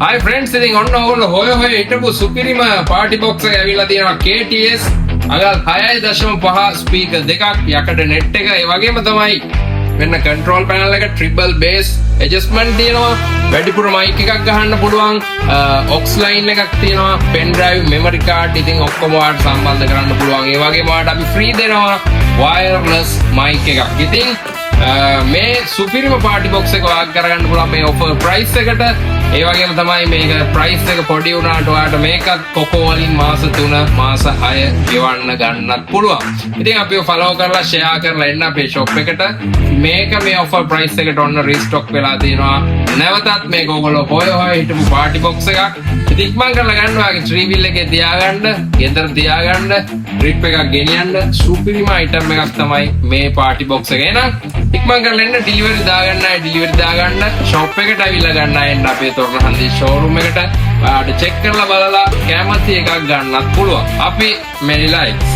Hi friends, ඉතින් ඔන්න ඔයගොල්ලෝ හොය හිටපු සුපිරිම පාටි බොක්ස් එක ඇවිල්ලා තියෙනවා KTS අගල් 6.5 ස්පීකර් දෙකක් යකඩ නෙට් එක ඒ වගේම තමයි වෙන කන්ට්‍රෝල් පැනල් එක ට්‍රිපල් බේස් ඇඩ්ජස්ට්මන්ට් තියෙනවා වැඩිපුර මයික් එකක් ගහන්න පුළුවන් ඔක්ස් ලයින් එකක් තියෙනවා පෙන් ඩ්‍රයිව් මෙමරි කාඩ් ඉතින් ඔක්කොම ඔයාලට සම්බන්ධ කරන්න පුළුවන් ඒ වගේම ඔයාලට අපි ෆ්‍රී දෙනවා වයර්ලස් මයික් එකක් ඉතින් මේ සුපිරිම පාටි බොක්ස් එක ඔයාලට කරගන්න පුළුවන් මේ ඔෆර් ප්‍රයිස් එකට ඒ වගේම තමයි මේක ප්‍රයිස් එක පොඩි වුණාට ඔයාලට මේකත් කොකෝ වලින් මාස 3 මාස 6 ගෙවන්න ගන්නත් පුළුවන්. ඉතින් අපිව ෆලෝ කරලා ෂෙයා කරලා එන්න අපේ ෂොප් එකට. මේක මේ ඔෆර් ප්‍රයිස් එකට ඔන්න රීස්ටොක් වෙලා තියෙනවා. නැවතත් මේක ඔයගොල්ලෝ හොය හිටපු පාටි බොක්ස් එකක්. ඉතින් ඉක්මන් කරලා ගන්න ඔයාගේ ත්‍රී වීල් එකේ තියාගන්න, ගෙදර තියාගන්න, ට්‍රිප් එකක් ගෙනියන්න සුපිරිම අයිටම් එකක් තමයි මේ පාටි බොක්ස් එක. එහෙනම් ඉක්මන් කරලා එන්න ඩිලිවරි දාගන්න ෂොප් එකට අවිල්ලා ගන්න එන්න අපේ තොරණහන්දි ෂෝරූම් එකට ඔයාලට චෙක් කරලා බලලා කැමති එකක් ගන්නත් පුළුවන්. අපි මෙලි ලයික්ස්